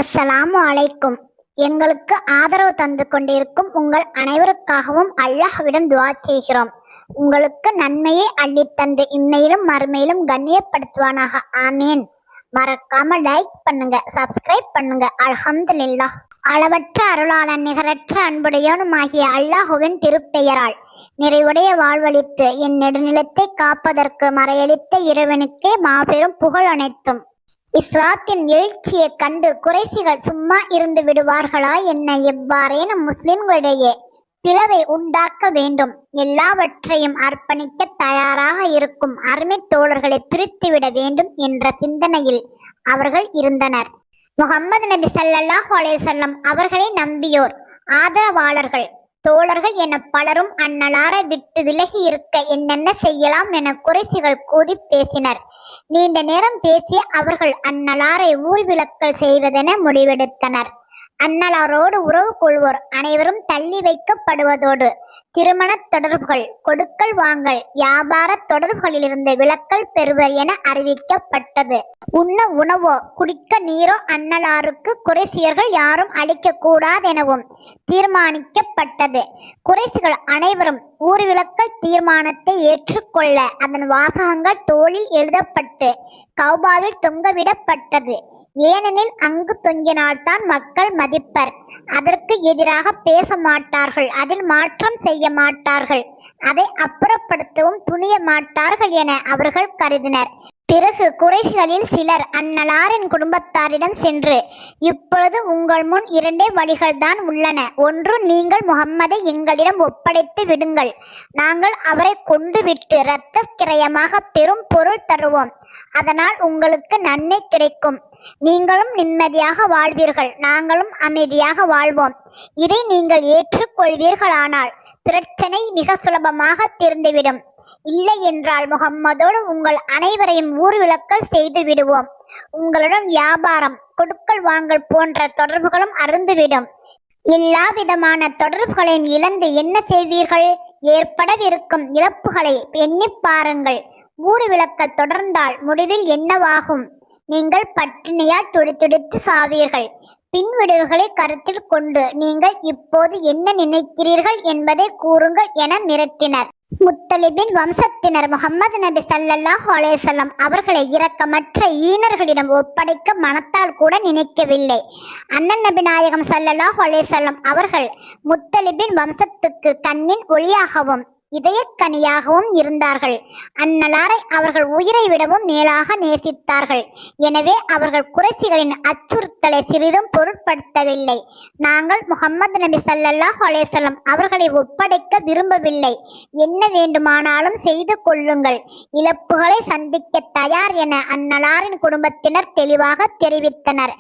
அஸ்ஸலாமு அலைக்கும். எங்களுக்கு ஆதரவு தந்து கொண்டிருக்கும் உங்கள் அனைவருக்காகவும் அல்லாஹ்விடம் துஆ செய்கிறோம். உங்களுக்கு நன்மையை அள்ளித்தந்து இம்மையிலும் மறுமையிலும் கண்ணியப்படுத்துவானாக. ஆமீன். மறக்காம லைக் பண்ணுங்க, சப்ஸ்கிரைப் பண்ணுங்க. அல்ஹம்துலில்லாஹ். அளவற்ற அருளாளன் நிகரற்ற அன்புடையவனுமாகிய அல்லாஹுவின் திருப்பெயரால் நிறைவுடைய வாழ்வளித்து என் நெடுநிலத்தை காப்பதற்கு மறையளித்த இறைவனுக்கே மாபெரும் புகழ் அனைத்தும். இஸ்லாத்தின் எழுச்சியை கண்டு குறைசிகள் சும்மா இருந்து விடுவார்களா என்ன? எவ்வாறேனும் முஸ்லிம்களிடையே பிளவை உண்டாக்க வேண்டும், எல்லாவற்றையும் அர்ப்பணிக்க தயாராக இருக்கும் அருமை தோழர்களை பிரித்துவிட வேண்டும் என்ற சிந்தனையில் அவர்கள் இருந்தனர். முஹம்மது நபி ஸல்லல்லாஹு அலைஹி வஸல்லம் அவர்களை நம்பியோர், ஆதரவாளர்கள், தோழர்கள் என பலரும் அந்நலாரை விட்டு விலகி இருக்க என்னென்ன செய்யலாம் என குறைசிகள் கூடி பேசினர். நீண்ட நேரம் பேசிய அவர்கள் அந்நலாரை ஊர்விளக்கல் செய்வதென முடிவெடுத்தனர். அந்நலாரோடு உறவு கொள்வோர் அனைவரும் தள்ளி வைக்கப்படுவதோடு திருமண தொடர்புகள், கொடுக்கல் வாங்கல், வியாபார தொடர்புகளிலிருந்து விலக்கல் பெறுவர் என அறிவிக்கப்பட்டது. உண்ண உணவோ குடிக்க நீரோ அந்நலாருக்கு குறைசியர்கள் யாரும் அளிக்க கூடாதெனவும் தீர்மானிக்கப்பட்டது. குறைசிகள் அனைவரும் ஊர்விளக்கல் தீர்மானத்தை ஏற்றுக்கொள்ள அதன் வாசகங்கள் தோளில் எழுதப்பட்டு கௌபாவில் தொங்கவிடப்பட்டது. ஏனெனில் அங்கு தொங்கினால்தான் மக்கள் மதிப்பர். அதற்கு எதிராக பேச மாட்டார்கள், அதில் மாற்றம் செய்ய மாட்டார்கள், அதை அப்புறப்படுத்தவும் துணிய மாட்டார்கள் என அவர்கள் கருதினர். பிறகு குறைசிகளில் சிலர் அந்நலாரின் குடும்பத்தாரிடம் சென்று, இப்பொழுது உங்கள் முன் இரண்டே வழிகள் தான் உள்ளன. ஒன்று, நீங்கள் முஹம்மதை எங்களிடம் ஒப்படைத்து விடுங்கள், நாங்கள் அவரை கொண்டு விட்டு இரத்த கிரயமாக பெரும் பொருள் தருவோம், அதனால் உங்களுக்கு நன்மை கிடைக்கும், நீங்களும் நிம்மதியாக வாழ்வீர்கள், நாங்களும் அமைதியாக வாழ்வோம். இதை நீங்கள் ஏற்றுக்கொள்வீர்களானால் பிரச்சனை மிக சுலபமாக தீர்ந்துவிடும். இல்லை என்றால் முஹம்மதோடு உங்கள் அனைவரையும் ஊர்விளக்கல் செய்து விடுவோம். உங்களுடன் வியாபாரம், கொடுக்கல் வாங்கல் போன்ற தொடர்புகளும் அருந்துவிடும். எல்லா விதமான தொடர்புகளையும் இழந்து என்ன செய்வீர்கள்? ஏற்படவிருக்கும் இழப்புகளை எண்ணி பாருங்கள். ஊர்விளக்கல் தொடர்ந்தால் முடிவில் என்னவாகும்? நீங்கள் பட்டினியால் துடித்துடித்து சாவீர்கள். பின்விளைவுகளை கருத்தில் கொண்டு நீங்கள் இப்போது என்ன நினைக்கிறீர்கள் என்பதை கூறுங்கள் என மிரட்டினர். முத்தலிபின் வம்சத்தினர் முஹம்மது நபி ஸல்லல்லாஹு அலைஹி வஸல்லம் அவர்களை இரக்கமற்ற ஈனர்களிடம் ஒப்படைக்க மனத்தால் கூட நினைக்கவில்லை. அண்ணன் நபி நாயகம் ஸல்லல்லாஹு அலைஹி வஸல்லம் அவர்கள் முத்தலிபின் வம்சத்துக்கு கண்ணின் ஒளியாகவும் இதயக்கனியாகவும் இருந்தார்கள். அந்நலாரை அவர்கள் உயிரை விடவும் மேலாக நேசித்தார்கள். எனவே அவர்கள் குறைசிகளின் அச்சுறுத்தலை சிறிதும் பொருட்படுத்தவில்லை. நாங்கள் முஹம்மது நபி ஸல்லல்லாஹு அலைஹி வஸல்லம் அவர்களை ஒப்படைக்க விரும்பவில்லை, என்ன வேண்டுமானாலும் செய்து கொள்ளுங்கள், இழப்புகளை சந்திக்க தயார் என அந்நலாரின் குடும்பத்தினர் தெளிவாக தெரிவித்தனர்.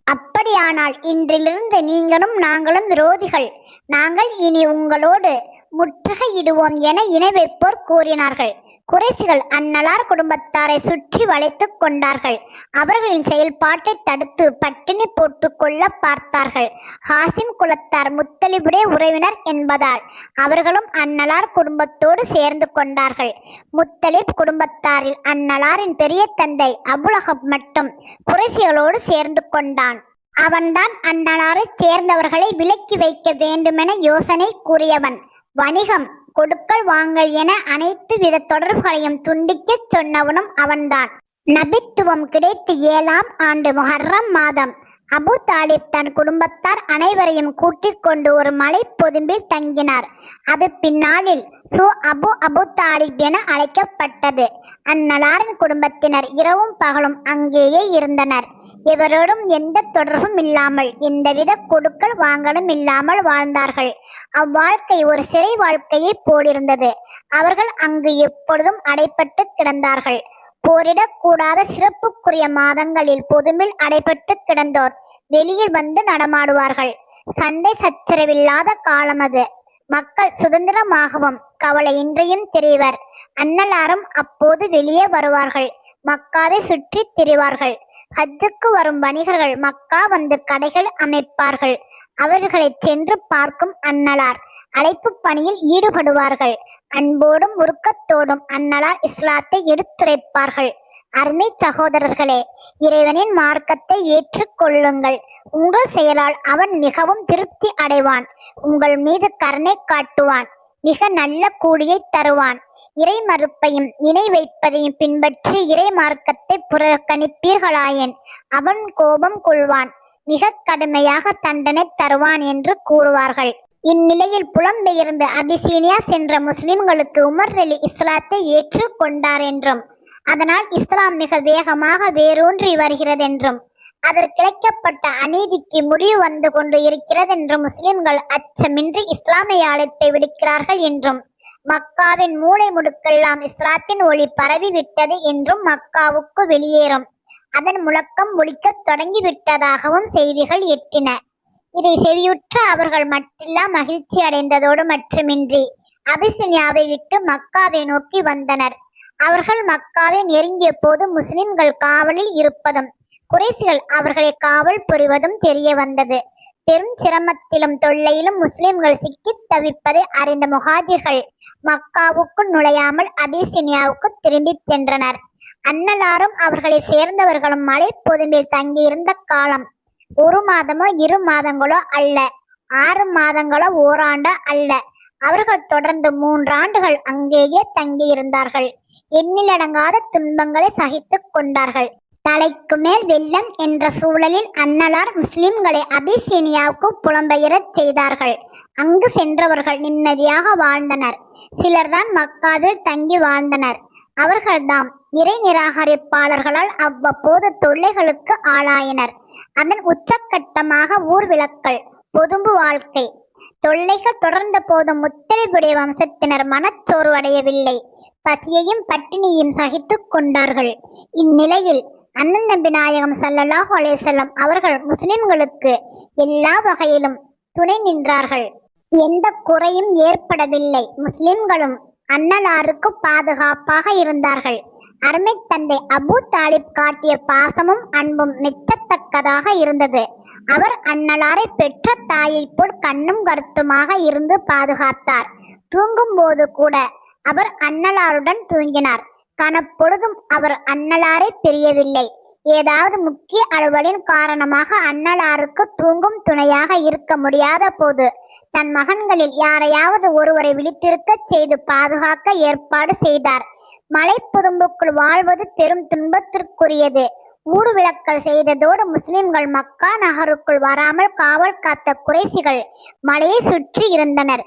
அப்படியானால் இன்றிலிருந்து நீங்களும் நாங்களும் விரோதிகள், நாங்கள் இனி உங்களோடு முற்றுகையிடுவோம் என இணை வைப்போர் கூறினார்கள். குறைசிகள் அந்நலார் குடும்பத்தாரை சுற்றி வளைத்து கொண்டார்கள். அவர்களின் செயல்பாட்டை தடுத்து பட்டினி போட்டு கொள்ள பார்த்தார்கள். ஹாசிம் குலத்தார் முத்தலிபுடைய உறவினர் என்பதால் அவர்களும் அந்நலார் குடும்பத்தோடு சேர்ந்து கொண்டார்கள். முத்தலிப் குடும்பத்தாரில் அந்நலாரின் பெரிய தந்தை அபுலஹப் மட்டும் குறைசிகளோடு சேர்ந்து கொண்டான். அவன்தான் அந்நலாரை சேர்ந்தவர்களை விலக்கி வைக்க வேண்டுமென யோசனை கூறியவன். வணிகம், கொடுக்கல் வாங்கல் என அனைத்து வித தொடர்புகளையும் துண்டிக்க சொன்னவனும் அவன்தான். நபித்துவம் கிடைத்து 7ஆம் ஆண்டு முஹர்ரம் மாதம் அபு தாலிப் தன் குடும்பத்தார் அனைவரையும் கூட்டிக் கொண்டு ஒரு மலை பொதும்பில் தங்கினார். அது பின்னாளில் அபு தாலிப் என அழைக்கப்பட்டது. அந்நலாரின் குடும்பத்தினர் இரவும் பகலும் அங்கேயே இருந்தனர். எவரோடும் எந்த தொடர்பும் இல்லாமல், எந்தவித கொடுக்கல் வாங்கலும் இல்லாமல் வாழ்ந்தார்கள். அவ்வாழ்க்கை ஒரு சிறை வாழ்க்கையை போலிருந்தது. அவர்கள் அங்கு எப்பொழுதும் அடைப்பட்டு கிடந்தார்கள். போரிடக்கூடாத சிறப்புக்குரிய மாதங்களில் பொதுமில் அடைப்பட்டு கிடந்தோர் வெளியில் வந்து நடமாடுவார்கள். சண்டை சச்சரவில்லாத காலம் அது. மக்கள் சுதந்திரமாகவும் கவலையின்றியும் திரிவர். அன்னலாரும் அப்போது வெளியே வருவார்கள். மக்காவை சுற்றி திரிவார்கள். ஹஜ்ஜுக்கு வரும் வணிகர்கள் மக்கா வந்து கடைகள் அமைப்பார்கள். அவர்களை சென்று பார்க்கும் அன்னலார் அழைப்பு பணியில் ஈடுபடுவார்கள். அன்போடும் உருக்கத்தோடும் அன்னலார் இஸ்லாத்தை எடுத்துரைப்பார்கள். அருமை சகோதரர்களே, இறைவனின் மார்க்கத்தை ஏற்றுக்கொள்ளுங்கள். உங்கள் செயலால் அவன் மிகவும் திருப்தி அடைவான். உங்கள் மீது கருணை காட்டுவான். மிக நல்ல கூலியை தருவான். இறை மறுப்பையும் இணை வைப்பதையும் பின்பற்றி இறை மார்க்கத்தை புறக்கணிப்பீர்களாயின் அவன் கோபம் கொள்வான். மிக கடுமையாக தண்டனை தருவான் என்று கூறுவார்கள். இந்நிலையில் புலம்பெயர்ந்து அபிசீனியா சென்ற முஸ்லிம்களுக்கு உமர் அலி இஸ்லாத்தை ஏற்றுக் கொண்டார் என்றும், அதனால் இஸ்லாம் மிக வேகமாக வேரூன்றி வருகிறதென்றும், அதற்கிழைக்கப்பட்ட அநீதிக்கு முடிவு வந்து கொண்டு இருக்கிறதென்றும் முஸ்லிம்கள் அச்சமின்றி இஸ்லாமிய அழைப்பை விடுக்கிறார்கள் என்றும், மக்காவின் மூளை முடுக்கெல்லாம் இஸ்லாத்தின் ஒளி பரவி விட்டது என்றும், மக்காவுக்கு வெளியேறும் அதன் முழக்கம் ஒலிக்கத் தொடங்கிவிட்டதாகவும் செய்திகள் எட்டின. இதை செவியுற்ற அவர்கள் மட்டில்லா மகிழ்ச்சி அடைந்ததோடு மட்டுமின்றி அபிசினியாவை விட்டு மக்காவை நோக்கி வந்தனர். அவர்கள் மக்காவை நெருங்கிய போது முஸ்லிம்கள் காவலில் இருப்பதும் குறைசிகள் அவர்களை காவல் புரிவதும் தெரிய வந்தது. பெரும் சிரமத்திலும் தொல்லையிலும் முஸ்லிம்கள் சிக்கித் தவிப்பதை அறிந்த முஹாஜிர்கள் மக்காவுக்கு நுழையாமல் அபிசினியாவுக்கு திரும்பிச் சென்றனர். அன்னலாரும் அவர்களை சேர்ந்தவர்களும் மலை பொதும்பில் தங்கியிருந்த காலம் 1 மாதமோ 2 மாதங்களோ அல்ல, 6 மாதங்களோ ஓராண்டு அல்ல. அவர்கள் தொடர்ந்து 3 ஆண்டுகள் அங்கேயே தங்கியிருந்தார்கள். எண்ணிலடங்காத துன்பங்களை சகித்துக் கொண்டார்கள். தலைக்கு மேல் வெள்ளம் என்ற சூழலில் அன்னலார் முஸ்லிம்களை அபிசீனியாவுக்கு புலம்பெயரச் செய்தார்கள். அங்கு சென்றவர்கள் நிம்மதியாக வாழ்ந்தனர். சிலர்தான் மக்காவில் தங்கி வாழ்ந்தனர். அவர்கள்தாம் இறை நிராகரிப்பாளர்களால் அவ்வப்போது தொல்லைகளுக்கு ஆளாயினர். அதன் உச்சக்கட்டமாக ஊர்விளக்கல், பொதும்பு வாழ்க்கை. தொல்லைகள் தொடர்ந்த போதும் முத்தலிபுடைய வம்சத்தினர் மனச்சோர்வடையவில்லை. பசியையும் பட்டினியையும் சகித்துக் கொண்டார்கள். இந்நிலையில் அண்ணன் நபி நாயகம் ஸல்லல்லாஹு அலைஹி வஸல்லம் அவர்கள் முஸ்லிம்களுக்கு எல்லா வகையிலும் துணை நின்றார்கள். எந்த குறையும் ஏற்படவில்லை. முஸ்லிம்களும் அன்னலாருக்கு பாதுகாப்பாக இருந்தார்கள். அருமை தந்தை அபூ தாலிப் காட்டிய பாசமும் அன்பும் மெச்சத்தக்கதாக இருந்தது. அவர் அன்னலாரை பெற்ற தாயை போல் கண்ணும் கருத்துமாக இருந்து பாதுகாத்தார். தூங்கும் போது கூட அவர் அன்னலாருடன் தூங்கினார். கனப்பொழுதும் அவர் அன்னலாரை பிரியவில்லை. ஏதாவது முக்கிய அலுவலின் காரணமாக அன்னலாருக்கு தூங்கும் துணையாக இருக்க முடியாத போது தன் மகன்களில் யாரையாவது ஒருவரை விழித்திருக்கச் செய்து பாதுகாக்க ஏற்பாடு செய்தார். மலை புதும்புக்குள் வாழ்வது பெரும் துன்பத்திற்குரியது. ஊர்விளக்கல் செய்ததோடு முஸ்லிம்கள் மக்கா நகருக்குள் வராமல் காவல் காத்த குறைசிகள் மலையை சுற்றி இருந்தனர்.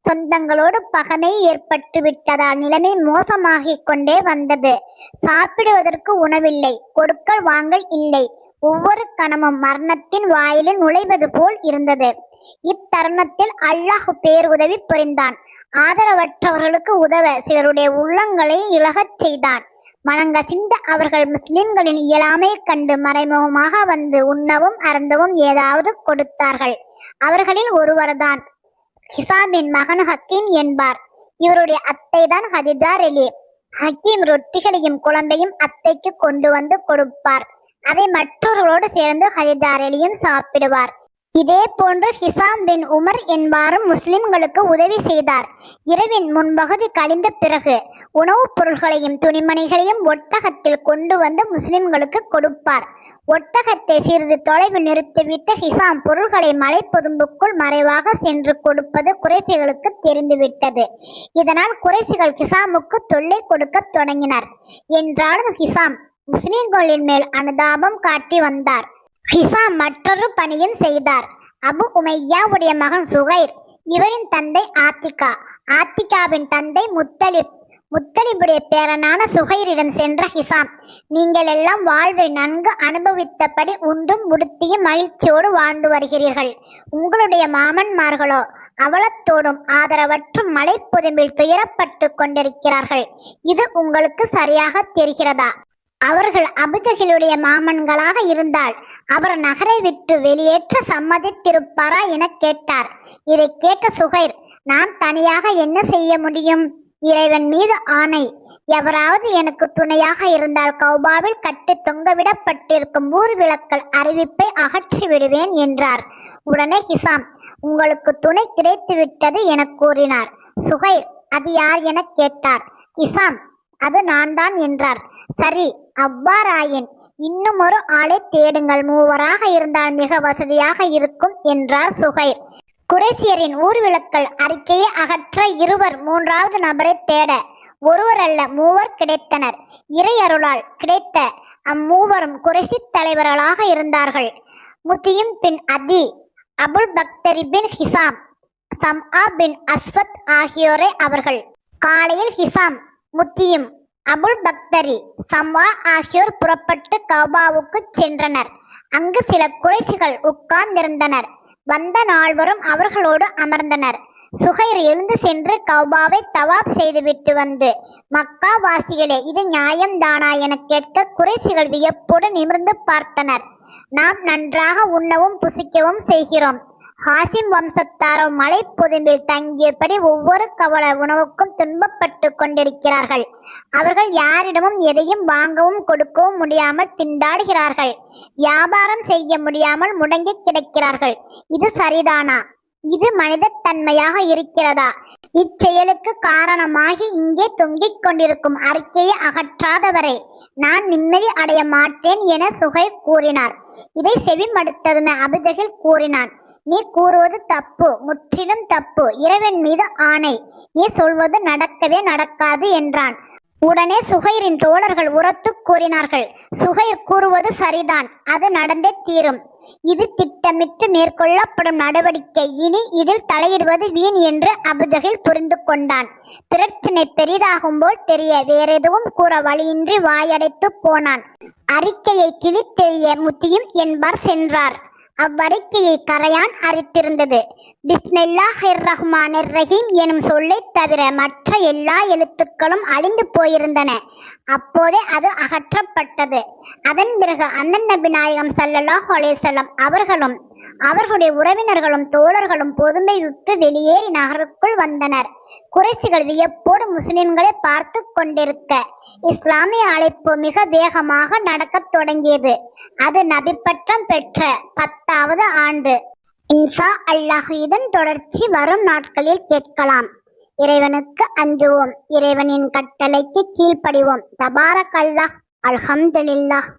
சொந்தங்களோடு பகமை ஏற்பட்டு விட்டதால் நிலைமை மோசமாகிக் கொண்டே வந்தது. சாப்பிடுவதற்கு உணவில்லை, கொடுக்கல் வாங்கல் இல்லை. ஒவ்வொரு கணமும் மரணத்தின் வாயிலில் நுழைவது போல் இருந்தது. இத்தருணத்தில் அல்லாஹ் பேருதவி புரிந்தான். ஆதரவற்றவர்களுக்கு உதவ சிலருடைய உள்ளங்களை இலகச் செய்தான். மனங்கசிந்த அவர்கள் முஸ்லிம்களின் இயலாமை கண்டு மறைமுகமாக வந்து உண்ணவும் அருந்தவும் ஏதாவது கொடுத்தார்கள். அவர்களில் ஒருவர்தான் ஹிசாமின் மகன் ஹக்கீம் என்பார். இவருடைய அத்தை தான் ஹதிஜா ரெலி. ஹக்கீம் ரொட்டிகளையும் குழந்தையும் அத்தைக்கு கொண்டு வந்து கொடுப்பார். அதை மற்றவர்களோடு சேர்ந்து ஹதிஜா ரெலியும் சாப்பிடுவார். இதே போன்று ஹிசாம் பின் உமர் என்பாரும் முஸ்லிம்களுக்கு உதவி செய்தார். இரவின் முன்பகுதி கழிந்த பிறகு உணவுப் பொருள்களையும் துணிமணிகளையும் ஒட்டகத்தில் கொண்டு வந்து முஸ்லிம்களுக்கு கொடுப்பார். ஒட்டகத்தை சிறிது தொலைவில் நிறுத்திவிட்ட ஹிசாம் பொருள்களை மலை பொதும்புக்குள் மறைவாக சென்று கொடுப்பது குறைசிகளுக்கு தெரிந்துவிட்டது. இதனால் குறைசிகள் ஹிசாமுக்கு தொல்லை கொடுக்க தொடங்கினர். என்றாலும் ஹிசாம் முஸ்லிம்களின் மேல் அனுதாபம் காட்டி வந்தார். ஹிசாம் மற்றொரு பணியும் செய்தார். அபு உமையாவுடைய மகன் சுகைர், இவரின் தந்தை ஆத்திகா, ஆத்திகாவின் தந்தை முத்தலிப், முத்தலிபுடைய பேரனான சுகைரிடம் சென்ற ஹிசாம், நீங்கள் எல்லாம் வாழ்வை நன்கு அனுபவித்தபடி உண்டும் உடுத்தியும் மகிழ்ச்சியோடு வாழ்ந்து வருகிறீர்கள். உங்களுடைய மாமன்மார்களோ அவலத்தோடும் ஆதரவற்றும் மலை புதம்பில் துயரப்பட்டு கொண்டிருக்கிறார்கள். இது உங்களுக்கு சரியாக தெரிகிறதா? அவர்கள் அபுஜஹிலுடைய மாமன்களாக இருந்தால் அவர் நகரை விட்டு வெளியேற்ற சம்மதித்திருப்பாரா என கேட்டார். இதை கேட்ட சுகைர், நான் தனியாக என்ன செய்ய முடியும்? இறைவன் மீது ஆணை, எவராவது எனக்கு துணையாக இருந்தால் கௌபாவில் கட்டி தொங்கவிடப்பட்டிருக்கும் ஊர்விளக்கல் அறிவிப்பை அகற்றி விடுவேன் என்றார். உடனே ஹிசாம், உங்களுக்கு துணை கிடைத்து விட்டது என கூறினார். சுகைர், அது யார் என கேட்டார். ஹிசாம், அது நான் தான் என்றார். சரி, அவ்வாறாயின் இன்னும் ஒரு ஆளை தேடுங்கள், மூவராக இருந்தால் மிக வசதியாக இருக்கும் என்றார் சுகைர். குறைசியரின் ஊர்விளக்கல் அறிக்கையை அகற்ற இருவர் மூன்றாவது நபரை தேட ஒருவர் அல்ல மூவர் கிடைத்தனர். இறை அருளால் கிடைத்த அம்மூவரும் குறைசி தலைவர்களாக இருந்தார்கள். முத்தியும் பின் அதி, அபுல் பக்தரி பின் ஹிசாம், சம்ஆ பின் அஸ்வத் ஆகியோரை அவர்கள். காலையில் ஹிசாம், முத்தியும், அபுல் பக்தரி, சம்ஆ ஆகியோர் புறப்பட்டு கௌபாவுக்கு சென்றனர். அங்கு சில குறைசிகள் உட்கார்ந்திருந்தனர். வந்த நால்வரும் அவர்களோடு அமர்ந்தனர். சுகைர் எழுந்து சென்று கௌபாவை தவாப் செய்துவிட்டு வந்து, மக்கா வாசிகளே, இது நியாயம்தானா என கேட்க குறைசிகள் வியப்போடு நிமிர்ந்து பார்த்தனர். நாம் நன்றாக உண்ணவும் புசிக்கவும் செய்கிறோம். ஹாசிம் வம்சத்தாரோ மலை பொதும்பில் தங்கியபடி ஒவ்வொரு கவல உணவுக்கும் துன்பப்பட்டு கொண்டிருக்கிறார்கள். அவர்கள் யாரிடமும் எதையும் வாங்கவும் கொடுக்கவும் முடியாமல் திண்டாடுகிறார்கள். வியாபாரம் செய்ய முடியாமல் முடங்கி கிடக்கிறார்கள். இது சரிதானா? இது மனித தன்மையாக இருக்கிறதா? இச்செயலுக்கு காரணமாகி இங்கே தொங்கிக் கொண்டிருக்கும் அறிக்கையை அகற்றாதவரை நான் நிம்மதி அடைய மாட்டேன் என சுகைர் கூறினார். இதை செவிமடுத்ததுமே அபுஜஹில் கூறினான், நீ கூறுவது தப்பு, முற்றிலும் தப்பு. இறைவன் மீது ஆணை, நீ சொல்வது நடக்கவே நடக்காது என்றான். உடனே சுகைரின் தோழர்கள் உரத்து கூறினார்கள், சுகைர் கூறுவது சரிதான், அது நடந்தே தீரும். இது திட்டமிட்டு மேற்கொள்ளப்படும் நடவடிக்கை. இனி இதில் தலையிடுவது வீண் என்று அபுஜஹில் புரிந்து கொண்டான். பிரச்சினை பெரிதாகும் போல் தெரிய வேறெதுவும் கூற வழியின்றி வாயடைத்து போனான். அறிக்கையை கிழித்தெறிய முத்தியும் என்பார் சென்றார். அவ்வறிக்கையை கரையான் அறித்திருந்தது. பிஸ்மில்லாஹிர் ரஹ்மானிர் ரஹீம் எனும் சொல்லை தவிர மற்ற எல்லா எழுத்துக்களும் அழிந்து போயிருந்தன. அப்போதே அது அகற்றப்பட்டது. அதன் பிறகு அண்ணன் நபி நாயகம் ஸல்லல்லாஹு அலைஹி வஸல்லம் அவர்களும் அவர்களுடைய உறவினர்களும் தோழர்களும் பொதுமை விட்டு வெளியேறி நகருக்குள் வந்தனர். குறைசிகள் வியப்போடு முஸ்லிம்களை பார்த்து கொண்டிருக்க இஸ்லாமிய அழைப்பு மிக வேகமாக நடக்கத் தொடங்கியது. அது நபி பட்டம் பெற்ற 10வது ஆண்டு. இன்ஷா அல்லாஹ் இதன் தொடர்ச்சி வரும் நாட்களில் கேட்கலாம். இறைவனுக்கு அஞ்சுவோம், இறைவனின் கட்டளைக்கு கீழ்ப்படிவோம். தபாரக் அல்லாஹ், அல்ஹம்துலில்லாஹ்.